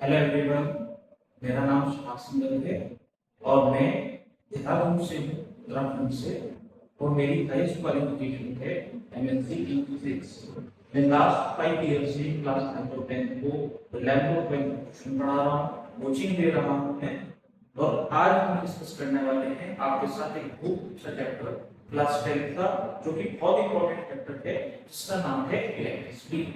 Hello everyone, मेरा नाम सुभाष सुंदर है और मैं देहरादून से हूँ, उत्तराखंड से। और मेरी हाईएस्ट क्वालिफिकेशन है एमएससी इन फिजिक्स। मैं लास्ट 5 ईयर से क्लास 9 और 10 को लैब में पढ़ा रहा हूँ, कोचिंग दे रहा हूँ मैं। और आज हम डिस्कस करने वाले हैं आपके साथ एक बहुत अच्छा चैप्टर क्लास 10 का, जो कि बहुत इंपॉर्टेंट चैप्टर है, जिसका नाम है इलेक्ट्रिसिटी।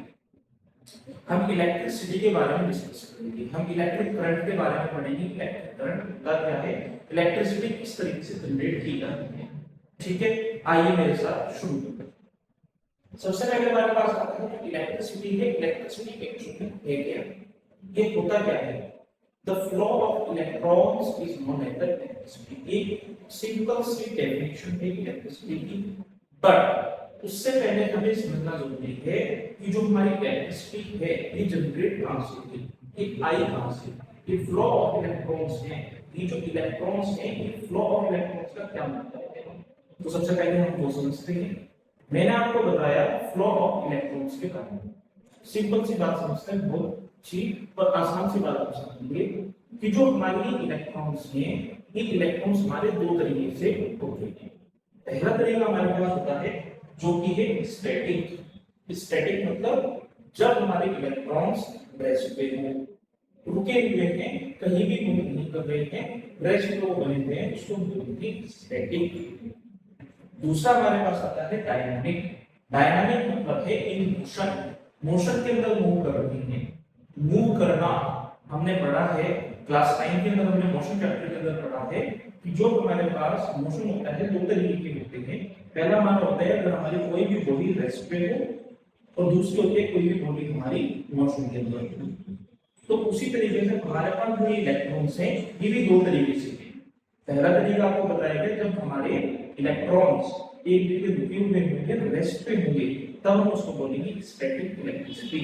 हम इलेक्ट्रिसिटी के बारे में डिस्कस करेंगे। हम इलेक्ट्रिक करंट के बारे में पढ़ेंगे। इलेक्ट्रिक करंट का क्या है, इलेक्ट्रिसिटी किस तरीके से जनरेट की जाती है। ठीक है, आइए मेरे साथ शुरू करते हैं। सबसे पहले हमारे पास आता है इलेक्ट्रिसिटी है। इलेक्ट्रिसिटी एक्चुअली है क्या, ये होता क्या है। The flow of electrons is known as the electricity. एक सिंपल सी डेफिनेशन है इलेक्ट्रिसिटी की, बट उससे पहले हमें समझना जरूरी है कि जो हमारी इलेक्ट्रिसिटी है ये जनरेट कहां से होती है, ये आई कहां से। ये फ्लो ऑफ इलेक्ट्रॉन्स है, ये जो इलेक्ट्रॉन्स है, ये फ्लो ऑफ इलेक्ट्रॉन्स का क्या मतलब है। तो सबसे पहले हम वो समझते हैं। मैंने आपको बताया फ्लो ऑफ इलेक्ट्रॉन्स के बारे में। सिंपल सी बात समझते हैं, बहुत अच्छी और आसान सी बात आप समझेंगे कि जो हमारी इलेक्ट्रॉन्स हैं, ये इलेक्ट्रॉन्स हमारे दो तरीके से होते हैं। पहला तरीका हमारे पास होता है जो कि है स्टैटिक। स्टैटिक मतलब जब हमारे इलेक्ट्रॉन्स रेस्ट पे हो, रुके हुए हैं, कहीं भी मूव नहीं कर रहे हैं, रेस्ट पे बने हुए हैं, उसको बोलते हैं स्टैटिक। दूसरा हमारे पास आता है डायनामिक। डायनामिक मतलब है इन मोशन, मोशन के अंदर मूव कर रही है। मूव करना हमने पढ़ा है क्लास 9 के अंदर, हमने मोशन चैप्टर के अंदर पढ़ा है कि जो हमारे पास मोशन होता है दो तरीके के होते हैं। पहला हमारा होता है अगर हमारी कोई भी बॉडी रेस्ट पे हो, और दूसरी होती है कोई भी बॉडी हमारी मोशन के अंदर हो। तो उसी तरीके से हमारे पास जो इलेक्ट्रॉन्स हैं ये भी दो तरीके से हैं। पहला तरीका आपको बताया गया जब हमारे इलेक्ट्रॉन्स एक जगह रुके हुए होंगे, रेस्ट पे होंगे, तब हम उसको बोलेंगे स्टैटिक इलेक्ट्रिसिटी।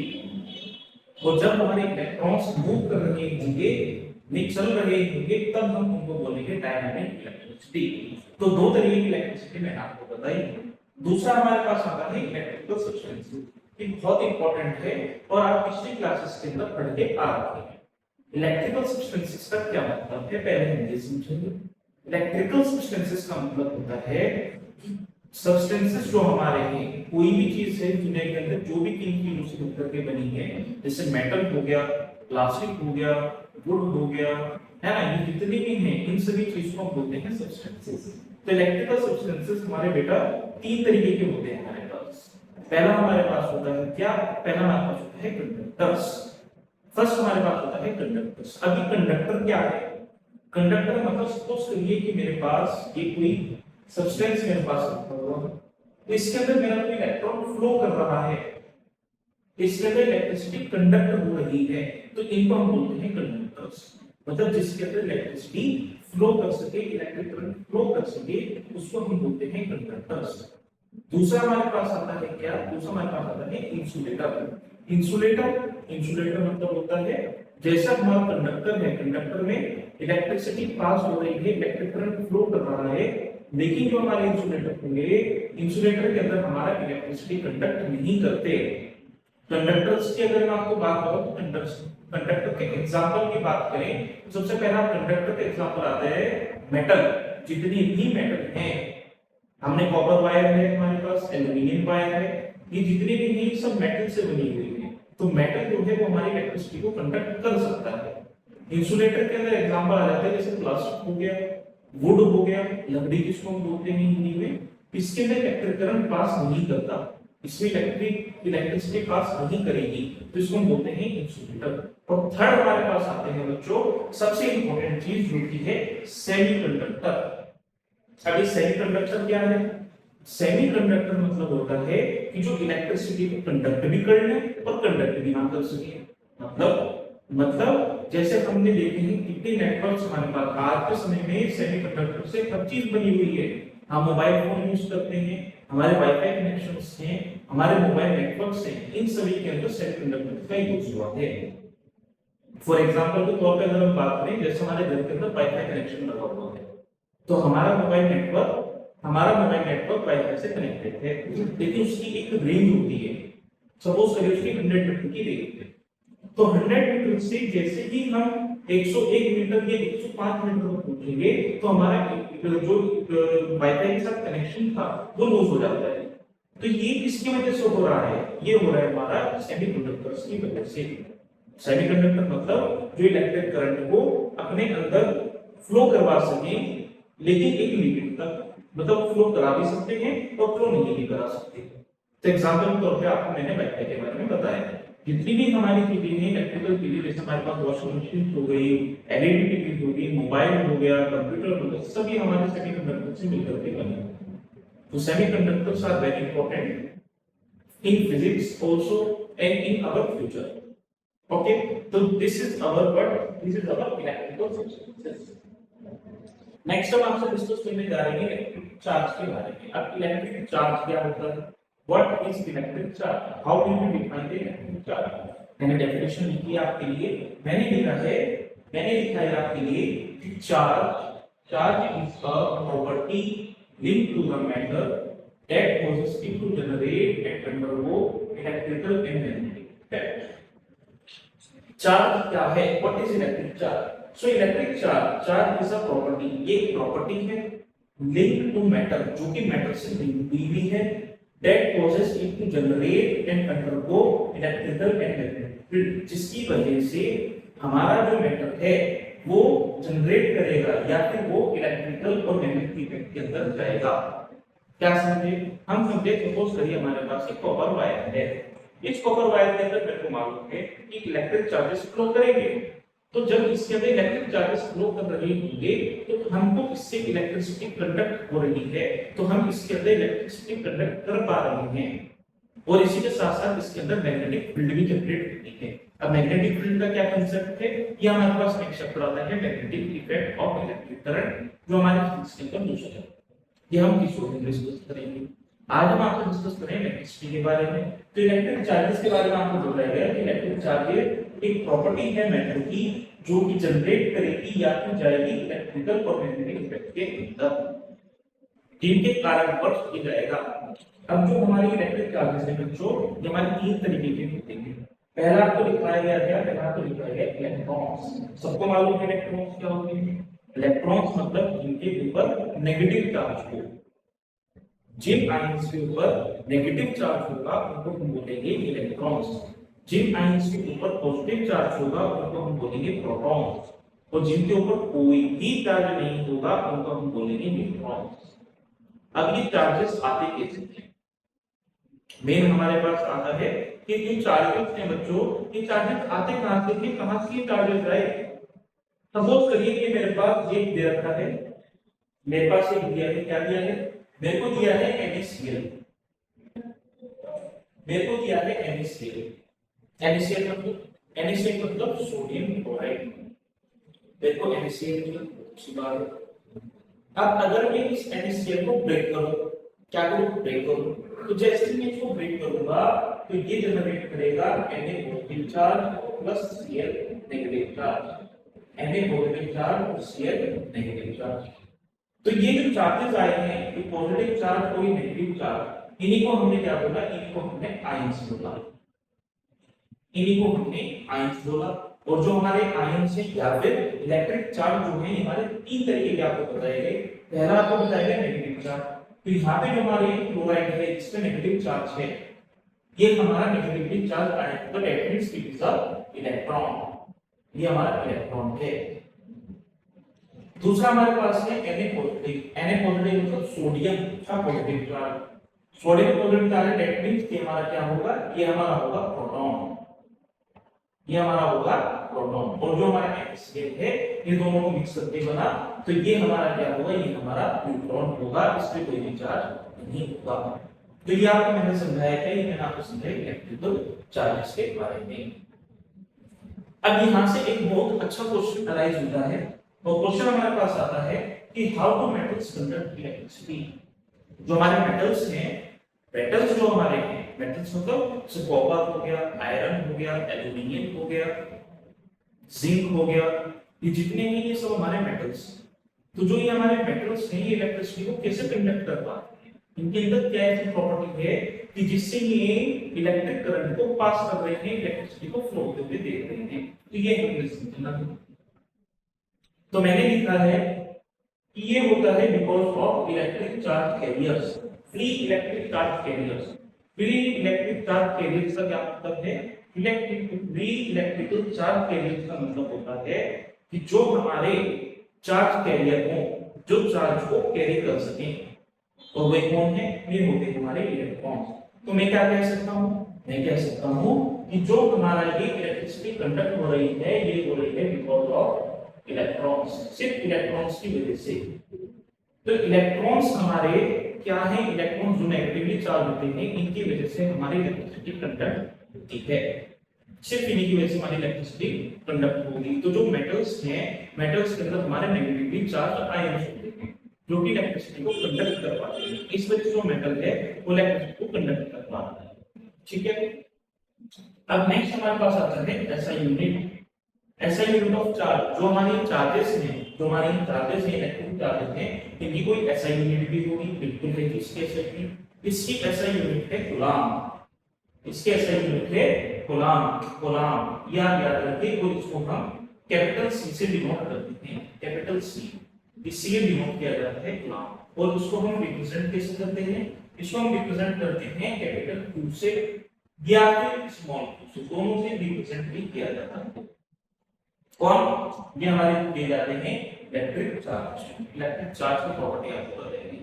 और जब हमारे इलेक्ट्रॉन्स मूव कर रहे होंगे, चल रहे होंगे, तब हम उनको बोलेंगे डायनामिक इलेक्ट्रिसिटी। तो दो तरीके की इलेक्ट्रिसिटी मैंने आपको बताई। दूसरा हमारे पास आता है इलेक्ट्रिकल सब्सटेंसेस। ये बहुत इंपॉर्टेंट है और आप पिछली क्लासेस के अंदर पढ़ के आ रहे हैं। इलेक्ट्रिकल सब्सटेंसेस का क्या मतलब है, पहले हम ये समझेंगे। इलेक्ट्रिकल सब्सटेंसेस का मतलब होता है कि सब्सटेंसेस जो हमारे हैं, कोई भी चीज है दुनिया के अंदर जो भी तीन चीजों से मिलकर के बनी है, जैसे मेटल हो गया, प्लास्टिक हो गया, वुड हो गया, है ना, ये जितनी भी हैं इन सभी चीजों को बोलते हैं सब्सटेंसेस। तो इलेक्ट्रिकल सब्सटेंसेस हमारे बेटा तीन तरीके के होते हैं हमारे पास। पहला हमारे पास होता है क्या, पहला हमारे पास होता है कंडक्टर्स। फर्स्ट हमारे पास होता है कंडक्टर्स। अभी कंडक्टर क्या है, कंडक्टर मतलब सपोज करिए कि मेरे पास ये कोई सब्सटेंस मेरे पास रखा हुआ है, तो इसके अंदर मेरा कोई इलेक्ट्रॉन फ्लो कर रहा है, इसके अंदर इलेक्ट्रिसिटी कंडक्ट हो रही है, तो इनको हम बोलते हैं कंडक्टर्स। मतलब जिसके अंदर इलेक्ट्रिसिटी फ्लो कर सके, इलेक्ट्रिक करंट फ्लो कर सके, उसको हम बोलते हैं कंडक्टर्स। दूसरा हमारे पास आता है क्या, दूसरा हमारे पास आता है इंसुलेटर। इंसुलेटर, इंसुलेटर मतलब होता है जैसा हमारा कंडक्टर है, कंडक्टर में इलेक्ट्रिसिटी पास हो रही है, इलेक्ट्रिक करंट फ्लो कर रहा है, लेकिन जो हमारे इंसुलेटर होंगे, इंसुलेटर के अंदर हमारा इलेक्ट्रिसिटी कंडक्ट नहीं करते। कंडक्टर्स की अगर मैं आपको बात करूं तो कंडक्टर के एग्जांपल की बात करें तो सबसे पहला कंडक्टर के एग्जांपल आते हैं मेटल। जितनी भी मेटल हैं, हमने कॉपर वायर है हमारे पास, एल्यूमिनियम वायर है, ये जितनी भी हैं सब मेटल से बनी हुई है। तो मेटल जो है वो हमारी इलेक्ट्रिसिटी को कंडक्ट कर सकता है। इंसुलेटर के अंदर एग्जांपल आ जाते हैं जैसे प्लास्टिक हो गया, वुड हो गया, लकड़ी जिसको हम बोलते हैं हिंदी में, इसके अंदर इलेक्ट्रिक करंट पास नहीं करता, इसमें इलेक्ट्रिसिटी पास नहीं करेगी, तो इसको हम बोलते हैं इंसुलेटर। और थर्ड हमारे पास आते हैं बच्चों सबसे इंपॉर्टेंट चीज जो की है सेमीकंडक्टर। अभी सेमीकंडक्टर क्या है, सेमीकंडक्टर मतलब होता है कि जो इलेक्ट्रिसिटी को कंडक्ट भी कर ले और कंडक्ट भी ना कर सके। मतलब जैसे हमने देखे हैं कितने नेटवर्क्स हमारे पास आज के समय में सेमीकंडक्टर से हर चीज बनी हुई है। हम मोबाइल फोन यूज करते हैं, हमारे वाईफाई कनेक्शंस हैं, हमारे मोबाइल नेटवर्क्स हैं, इन सभी के अंदर सेमीकंडक्टर का यूज हुआ है। फॉर एग्जांपल के तौर पे अगर हम बात करें, जैसे हमारे घर के अंदर वाईफाई कनेक्शन लगा हुआ है, तो हमारा मोबाइल नेटवर्क वाईफाई से कनेक्टेड है, लेकिन उसकी एक रेंज होती है। सपोज करिए उसकी 100 मीटर की रेंज है, तो 100 मीटर से जैसे ही हम 101 मीटर या 105 मीटर पर पहुंचेंगे तो हमारा जो वाईफाई के साथ कनेक्शन था वो लूज हो जाता है। तो ये किसकी वजह से हो रहा है? ये हो रहा है हमारा सेमीकंडक्टर्स की वजह से। सेमीकंडक्टर मतलब जो इलेक्ट्रिक करंट को अपने अंदर फ्लो करवा सके, लेकिन एक लिमिट तक, मतलब फ्लो करा भी सकते हैं और फ्लो नहीं भी करा सकते। तो एग्जांपल के तौर पे आपको मैंने वाईफाई के बारे में बताया है। जितनी भी हमारी चीजें हैं इलेक्ट्रिकल चीजें, जैसे हमारे पास वॉशिंग मशीन हो गई, एलईडी टीवी हो गई, मोबाइल हो गया, कंप्यूटर हो गया, सभी हमारे सेमीकंडक्टर से मिलकर के बने। तो semiconductors are very important in physics also and in our future. Okay, तो this is our world, this is our electrical system. Next हम आपसे डिस्कस करने जा रहे हैं इलेक्ट्रिक चार्ज के बारे में। अब इलेक्ट्रिक चार्ज क्या होता है? What is electric charge? How do we define the electric charge? मैंने डेफिनेशन लिखी है आपके लिए, मैंने लिखा है आपके लिए कि charge is a property linked to the matter that causes it to generate and undergo electrical and magnetic effect. Charge क्या है? What is electric charge? So electric charge is a property, ये प्रॉपर्टी है link to matter, जो कि matter से link हुई है, that causes it to generate and undergo electrical and magnetic field, जिसकी वजह से हमारा जो मैटर है वो जनरेट करेगा या फिर वो इलेक्ट्रिकल और मैग्नेटिक इफेक्ट के अंदर जाएगा। क्या समझे? हम समझे, सपोज करिए हमारे पास एक कॉपर वायर है, इस कॉपर वायर के अंदर मेरे को मालूम है कि इलेक्ट्रिक चार्जेस फ्लो करेंगे। तो जब इसके अंदर इलेक्ट्रिक चार्जेस फ्लो कर रहे होंगे तो हमको इससे इलेक्ट्रिसिटी कंडक्ट हो रही है, तो हम इसके अंदर इलेक्ट्रिसिटी कंडक्ट कर पा रहे हैं, और इसी के साथ साथ इसके अंदर मैग्नेटिक फील्ड भी जनरेट होती है। अब मैग्नेटिक फील्ड का क्या कांसेप्ट है? ये हमारे पास एक शब्द आता है magnetic effect of electric current, जो हमारे फिजिक्स के अंदर यूज होता है। ये हम किस वीडियो में डिस्कस करेंगे। आज हम आपसे डिस्कस करेंगे इलेक्ट्रिसिटी के बारे में। तो इलेक्ट्रिक चार्जेस के बारे में आपको बताया गया कि इलेक्ट्रिक चार्जेस एक प्रॉपर्टी है मैटर की, जो कि जनरेट करेगी या फिर जाएगी इलेक्ट्रिकल और मैग्नेटिक इफेक्ट के अंदर, जिनके कारण पर ये जाएगा। अब जो हमारी इलेक्ट्रिक चार्जेस है बच्चों, ये हमारे तीन तरीके के होते हैं। पहला आपको दिखाया गया क्या? पहला आपको दिखाया गया इलेक्ट्रॉन्स। सबको मालूम है इलेक्ट्रॉन्स क्या होते हैं? इलेक्ट्रॉन्स मतलब जिनके ऊपर नेगेटिव चार्ज हो, जिन आयंस के ऊपर नेगेटिव चार्ज होगा उनको हम बोलेंगे इलेक्ट्रॉन्स, जिन आयंस के ऊपर पॉजिटिव चार्ज होगा उनको हम बोलेंगे प्रोटॉन्स, और जिनके ऊपर कोई भी चार्ज नहीं होगा उनको हम बोलेंगे न्यूट्रॉन्स। अब ये चार्जेस आते कैसे हैं? मेन हमारे पास आता है कि जो चार्जेस हैं बच्चों, ये चार्जेस आते कहां से थे, कहां से चार्जेस आए? सपोज करिए कि मेरे पास ये दे रखा है, मेरे पास एक दिया है, क्या दिया है? मेरे को दिया है NaCl, मेरे को दिया है NaCl। NaCl मतलब सोडियम क्लोराइड, मेरे को NaCl मिला। अब अगर मैं इस NaCl को ब्रेक करूं, क्या करूं? ब्रेक करूं, तो जैसे ही मैं इसको ब्रेक करूंगा तो ये जनरेट करेगा Na positive charge plus Cl negative charge, Na positive charge और Cl नेगेटिव चार्ज। तो ये जो चार्जेस आए हैं, ये पॉजिटिव चार्ज और ये नेगेटिव चार्ज, इन्हीं को हमने क्या बोला? इन्हीं को हमने आयंस बोला, इन्हीं को हमने आयंस बोला। और जो हमारे आयंस है या फिर इलेक्ट्रिक चार्ज जो है, हमारे तीन तरीके के आपको बताए गए। पहला आपको बताया गया नेगेटिव चार्ज, तो यहाँ पे जो हमारे क्लोराइड है इसमें नेगेटिव चार्ज है, ये हमारा नेगेटिवली चार्ज आयन, तो that means it is a electron, ये हमारा इलेक्ट्रॉन है। दूसरा हमारे पास है Na पॉजिटिव मतलब सोडियम का positive charge, sodium positive charge, that means कि हमारा क्या होगा? ये हमारा होगा प्रोटॉन, ये हमारा होगा प्रोटॉन। और जो हमारा NaCl है, ये दोनों को मिक्स करके बना, तो ये हमारा क्या होगा? ये हमारा न्यूट्रॉन होगा, इस पे कोई भी चार्ज नहीं होगा। तो ये आपको मैंने समझाया था, ये मैंने आपको समझाया इलेक्ट्रिकल चार्जेस के बारे में। अब यहां से एक बहुत अच्छा क्वेश्चन अराइज होता है, और क्वेश्चन हमारे पास आता है कि how do metals conduct electricity. जो हमारे मेटल्स हैं, मेटल्स जो हमारे हैं, मेटल्स मतलब जैसे कॉपर हो गया, आयरन हो गया, एल्युमिनियम हो गया, जिंक हो गया, ये जितने हैं ये सब हमारे मेटल्स। तो जो ये हमारे मेटल्स हैं, ये इलेक्ट्रिसिटी को कैसे कंडक्ट कर पाते हैं? इनके अंदर क्या ऐसी प्रॉपर्टी है कि जिससे ये इलेक्ट्रिक करंट को पास कर रहे हैं, इलेक्ट्रिसिटी को फ्लो होते हुए देख रहे हैं। तो ये हमने समझना है। तो मैंने लिखा है कि ये होता है because of electric charge carriers, free electric charge carriers. Free electric charge carriers का क्या मतलब है? फ्री इलेक्ट्रिकल चार्ज कैरियर्स का मतलब होता है कि जो हमारे चार्ज कैरियर हो, जो चार्ज को कैरी कर सकें, तो वे कौन है? ये होते हैं हमारे इलेक्ट्रॉन्स। तो मैं क्या कह सकता हूँ? मैं कह सकता हूँ कि जो हमारा ये इलेक्ट्रिसिटी कंडक्ट हो रही है, ये हो रही है बिकॉज ऑफ इलेक्ट्रॉन्स, सिर्फ इलेक्ट्रॉन्स की वजह से। तो इलेक्ट्रॉन्स हमारे क्या है? इलेक्ट्रॉन्स जो नेगेटिवली चार्ज होते हैं, इनकी वजह से हमारी इलेक्ट्रिसिटी कंडक्ट होती है। सिर्फ इन्हीं की वजह से हमारी इलेक्ट्रिसिटी कंडक्ट होगी। तो जो मेटल्स हैं, मेटल्स के अंदर हमारे नेगेटिवली चार्ज आयन्स होते हैं जो कि इलेक्ट्रिसिटी को कंडक्ट कर पाते हैं। इस वजह से जो मेटल है वो इलेक्ट्रिसिटी को कंडक्ट कर पाता है। ठीक है। अब नेक्स्ट हमारे पास आता है SI unit. SI unit of charge, जो हमारी चार्जेस हैं, जो हमारी चार्जेस हैं, इलेक्ट्रिक चार्जेस हैं, इनकी कोई एसआई यूनिट भी होगी? बिल्कुल है। इसकी एसआई यूनिट है कूलम। इसके एसआई यूनिट है कूलम। कूलम याद रखिए, और इसको हम कैपिटल सी से डिनोट करते हैं। कैपिटल सी, इससे डिनोट किया जाता है कूलम। और उसको हम रिप्रेजेंट कैसे करते हैं? इसको हम रिप्रेजेंट करते हैं कैपिटल Q से या फिर स्मॉल q से, दोनों से रिप्रेजेंट भी किया जाता है। कौन? ये हमारे दिए जाते हैं इलेक्ट्रिक चार्ज। इलेक्ट्रिक चार्ज की प्रॉपर्टी आपको बताएंगे।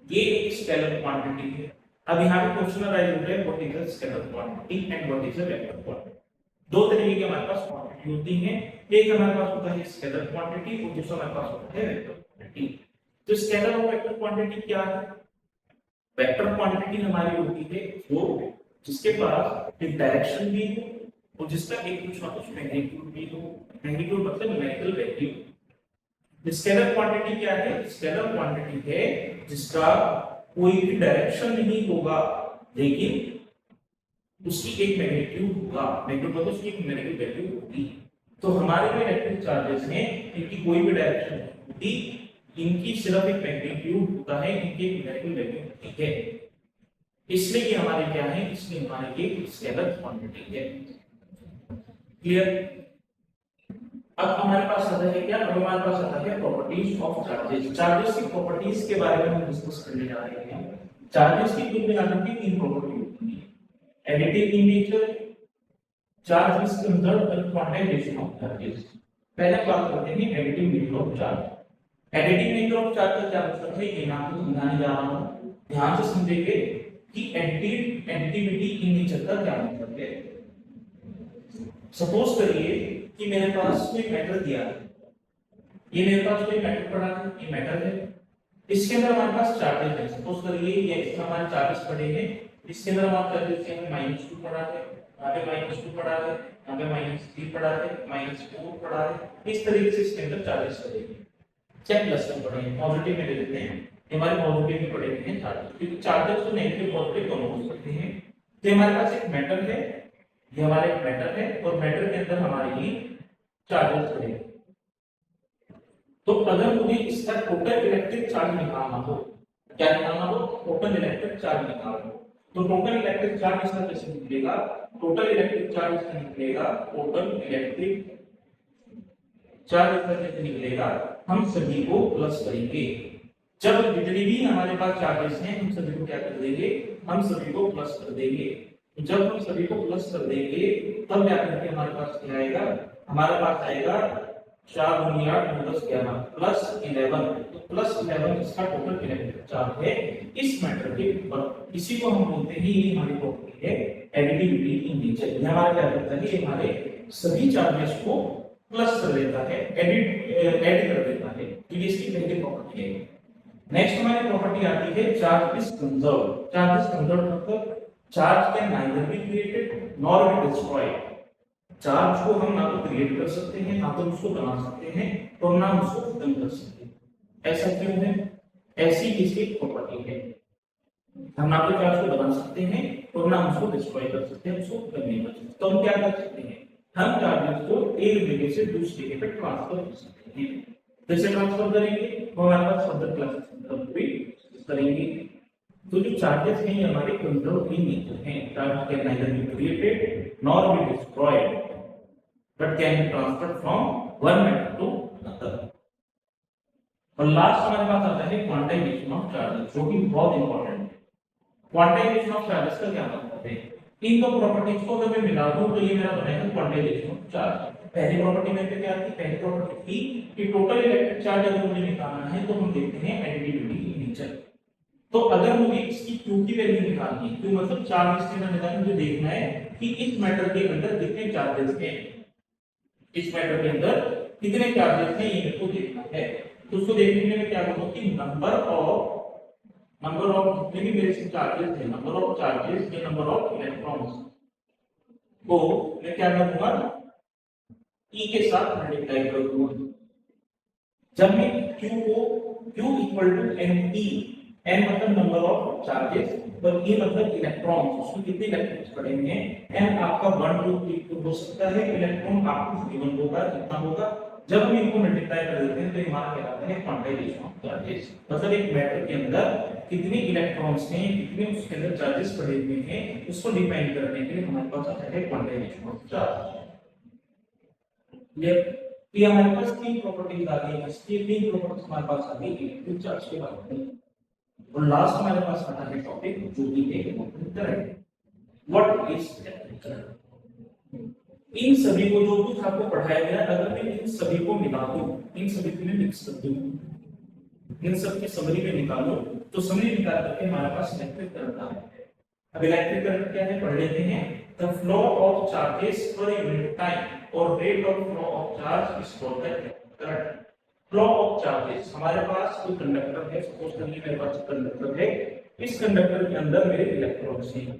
ये एक स्केलर क्वांटिटी है। अब यहाँ पे क्वेश्चन अराइज होता है what is the scalar quantity and what is the vector quantity. दो तरीके की हमारे पास क्वांटिटी होती है। एक हमारे पास होता है स्केलर क्वांटिटी और दूसरा हमारे पास होता है वेक्टर क्वांटिटी। तो स्केलर और वेक्टर क्वांटिटी क्या है? वेक्टर क्वांटिटी हमारी होती है वो जिसके पास एक डायरेक्शन भी हो और जिसका एक कुछ ना कुछ मैग्नीट्यूड भी हो। मैग्नीट्यूड मतलब न्यूमेरिकल वैल्यू। स्केलर क्वांटिटी क्या है? स्केलर क्वांटिटी है जिसका कोई भी डायरेक्शन नहीं होगा, लेकिन उसकी एक मैग्नीट्यूड होगा। मैग्नीट्यूड मतलब उसकी एक न्यूमेरिकल वैल्यू होगी। तो हमारे जो इलेक्ट्रिक चार्जेस हैं, इनकी कोई भी डायरेक्शन नहीं होती, इनकी सिर्फ एक मैग्नीट्यूड होता है, इनकी एक न्यूमेरिकल वैल्यू होती है। इसलिए ये हमारे क्या है? इसलिए हमारे ये स्केलर क्वांटिटी है। क्लियर? अब हमारे पास आता है क्या? अब हमारे पास आता है प्रॉपर्टीज ऑफ चार्जेस। चार्जेस की प्रॉपर्टीज के बारे में हम डिस्कस करने जा रहे हैं। चार्जेस की कुल मिलाकर के तीन प्रॉपर्टी होती है। Additive in nature, charge is conserved and quantization of charges. पहले बात करते हैं additive nature of charge. Additive nature of charge का क्या मतलब है, ये मैं आपको समझाने जा रहा हूं। ध्यान से समझिए कि एडिटिविटी इन नेचर का क्या मतलब है। सपोज करिए कि मेरे पास कोई मेटल दिया है, ये मेरे पास कोई मेटल पड़ा है, ये मेटल है, इसके अंदर हमारे पास चार्जेस है। सपोज करिए ये इसमें हमारे चार्जेस पड़े हैं, इसके अंदर हम कर देते हैं -2 पड़ा है, यहाँ पे -2 पड़ा है, यहाँ पे -3 पड़ा है, -4 पड़ा है। इस तरीके से इसके अंदर चार्जेस पड़ेंगे। क्या प्लस में पड़े हैं, पॉजिटिव में ले लेते हैं, हमारे पॉजिटिव में पड़े हैं चार्जेस, क्योंकि चार्जेस तो नेगेटिव पॉजिटिव दोनों हो सकते हैं। तो हमारे पास एक मेटल है, ये हमारा एक मेटल है और मेटल के अंदर हमारे ये चार्जेस पड़े। तो अगर मुझे इसका टोटल इलेक्ट्रिक चार्ज निकालना हो, क्या निकालना हो? टोटल इलेक्ट्रिक चार्ज निकालना हो, तो टोटल इलेक्ट्रिक चार्ज इसका कैसे निकलेगा? टोटल इलेक्ट्रिक चार्ज इसका निकलेगा, टोटल इलेक्ट्रिक चार्ज इसका कैसे निकलेगा? हम सभी को प्लस करेंगे। जब जितनी भी हमारे पास चार्जेस हैं, हम सभी को क्या कर देंगे? हम सभी को प्लस कर देंगे। जब हम सभी को प्लस कर देंगे तब क्या करके हमारे पास क्या आएगा? हमारे पास आएगा 4 × 8 = 10 11 प्लस 11। तो प्लस 11 इसका टोटल इलेक्ट्रिक चार्ज है इस मैटर के ऊपर। इसी को हम बोलते हैं, ये हमारी प्रॉपर्टी है एडिटिविटी इन नेचर। ये हमारा क्या करता है? ये हमारे सभी चार्जेस को प्लस कर देता है, ऐड कर देता है। तो ये इसकी पहली प्रॉपर्टी है। नेक्स्ट हमारी प्रॉपर्टी आती है charge is conserved. Charge is conserved मतलब charge can neither be created nor be destroyed. Charge को हम ना तो क्रिएट कर सकते हैं, ना तो उसको बना सकते हैं, और ना उसको खत्म कर सकते हैं। ऐसा क्यों है? ऐसी इसकी प्रॉपर्टी है। हम ना तो चार्ज को बना सकते हैं और ना उसको डिस्ट्रॉय कर सकते हैं, उसको खत्म नहीं कर सकते। तो हम क्या कर सकते हैं? हम चार्जेस को एक जगह से दूसरी जगह पे ट्रांसफर कर सकते हैं। जैसे ट्रांसफर करेंगे तो हमारे पास फर्दर क्लासेस में करेंगे। तो जो चार्जेस हैं ये हमारे कंजर्व इन नेचर हैं। Charge can neither be created nor be destroyed but can be transferred from one matter to another. और लास्ट हमारे पास आता है क्वांटाइजेशन ऑफ चार्जेस, जो कि बहुत इंपॉर्टेंट है। क्वांटाइजेशन ऑफ चार्जेस का क्या मतलब है? इन दो प्रॉपर्टीज को अगर मैं मिला दूं तो ये मेरा बनेगा क्वांटाइजेशन ऑफ चार्ज। पहली प्रॉपर्टी मेरे पे क्या थी? पहली प्रॉपर्टी थी कि टोटल इलेक्ट्रिक चार्ज अगर मुझे निकालना है तो हम देखते हैं एडिटिविटी इन नेचर। तो अगर मुझे इसकी Q की वैल्यू निकालनी है, Q मतलब चार्ज इसके अंदर मुझे देखना है कि इस मैटर के अंदर कितने चार्जेस हैं, इस मैटर के अंदर कितने चार्जेस हैं ये मेरे को देखना है। तो उसको देखने के लिए मैं क्या करूंगा कि नंबर ऑफ जितने भी मेरे से चार्जेस हैं, नंबर ऑफ चार्जेस या नंबर ऑफ इलेक्ट्रॉन्स को मैं क्या करूंगा E के साथ मल्टीप्लाई कर दूंगा। जब मैं Q को Q equal to NE, N मतलब नंबर ऑफ चार्जेस और E मतलब इलेक्ट्रॉन्स, उसमें कितने इलेक्ट्रॉन्स पड़ेंगे, N आपका 1 2 3 हो सकता है, इलेक्ट्रॉन आपको 1 होगा, कितना होगा। जब हम इनको मल्टीप्लाई कर देते हैं तो हमारा क्या आता है क्वांटाइजेशन ऑफ चार्जेस। मतलब एक मैटर के अंदर कितने इलेक्ट्रॉन्स हैं, कितने उसके अंदर चार्जेस पड़े हुए हैं, उसको डिफाइन करने के लिए हमारे पास आता है क्वांटाइजेशन ऑफ चार्ज। ये हमारे पास तीन प्रॉपर्टीज आ गई। इसकी तीन प्रॉपर्टीज हमारे पास आ गई इलेक्ट्रिक चार्ज के बारे में। और लास्ट हमारे पास आता है टॉपिक जो कि है electric current. What is electric current? इन सभी को जो कुछ आपको पढ़ाया गया, अगर मैं इन सभी को मिला दूं, इन सभी को मिक्स कर दूं, इन सब की समरी में निकालूं, तो समरी निकाल करके हमारे पास इलेक्ट्रिक करंट आता है। अब इलेक्ट्रिक करंट क्या है पढ़ लेते हैं। The flow of charges per unit time और rate of flow of charge is called the current. Flow of charges, हमारे पास कोई कंडक्टर है, सपोज करिए मेरे पास कंडक्टर है, इस कंडक्टर के अंदर मेरे इलेक्ट्रॉन्स हैं,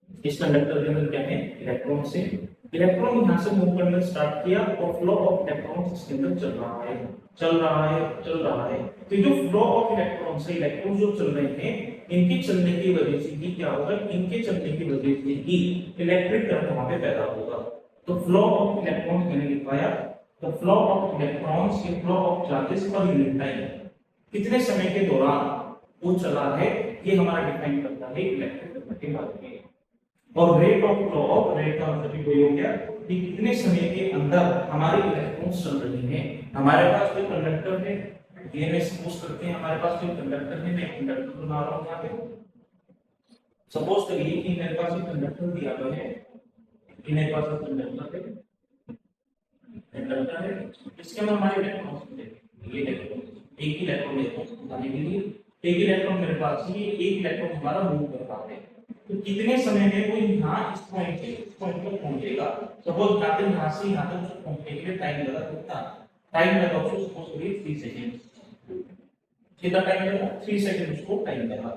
इस कंडक्टर के अंदर क्या है इलेक्ट्रॉन्स हैं। इलेक्ट्रॉन यहां से मूव करना स्टार्ट किया और फ्लो ऑफ इलेक्ट्रॉन्स इसके अंदर चल रहा है, चल रहा है, चल रहा है। तो जो फ्लो ऑफ इलेक्ट्रॉन्स है, इलेक्ट्रॉन जो चल रहे हैं, इनके चलने की वजह से ही क्या होगा, इनके चलने की वजह से ही इलेक्ट्रिक करंट वहां पे पैदा होगा। तो फ्लो ऑफ इलेक्ट्रॉन्स मैंने लिखवाया, द फ्लो ऑफ इलेक्ट्रॉन्स के flow of charges per unit time, कितने समय के दौरान वो चला है, ये हमारा डिफाइन करता है इलेक्ट्रिक करंट के बारे में। और rate of flow of, rate का मतलब ये हो गया कि कितने समय के अंदर हमारे इलेक्ट्रॉन्स चल रहे हैं। हमारे पास कोई कंडक्टर है, ये मैं सपोज करते हैं हमारे पास कोई कंडक्टर है, मैं कंडक्टर बना रहा हूं यहां पे। सपोज करिए कि मेरे पास एक कंडक्टर दिया हुआ है, कि मेरे पास एक कंडक्टर है, कंडक्टर है, इसके अंदर हमारे इलेक्ट्रॉन्स हैं, ये इलेक्ट्रॉन, एक ही इलेक्ट्रॉन लेते हैं बताने के लिए, एक इलेक्ट्रॉन मेरे पास है, एक इलेक्ट्रॉन हमारा मूव कर रहा है। तो कितने समय में वो यहाँ इस पॉइंट से इस पॉइंट तक पहुंचेगा। सपोज यहाँ से यहाँ तक पहुंचने के लिए टाइम लगा, कितना टाइम लगा उसको, सपोज करिए 3 सेकंड। कितना टाइम लगा? 3 सेकंड उसको टाइम लगा।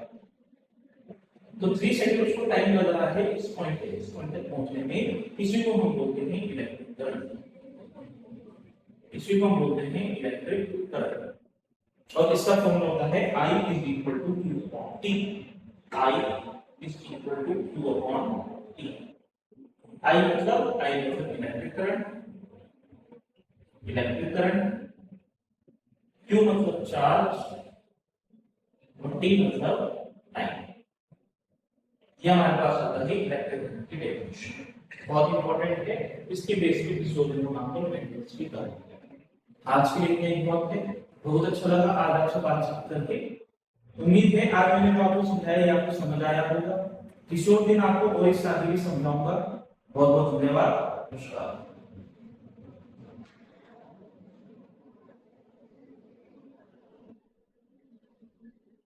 तो 3 सेकंड उसको टाइम लग रहा है इस पॉइंट से इस पॉइंट तक पहुंचने में। इसी को हम बोलते हैं इलेक्ट्रिक करंट, इसी को हम बोलते हैं इलेक्ट्रिक करंट। और इसका फॉर्मूला होता है I is equal to Q upon T। I is equal to Q upon T। I मतलब electric current, electric current, Q मतलब चार्ज और T मतलब टाइम। यह हमारे पास आता है इलेक्ट्रिक करंट की डेफिनेशन, बहुत इंपॉर्टेंट है। इसके बेस पे इस दो दिनों नाम को मैथमेटिक्स की करेंगे। आज के लिए इतना ही बहुत है। बहुत अच्छा लगा आज आपसे बातचीत करके। उम्मीद है आज मैंने जो आपको समझाया ये आपको समझ आया होगा। किसी और दिन आपको और इस आगे भी समझाऊंगा। बहुत बहुत धन्यवाद, नमस्कार।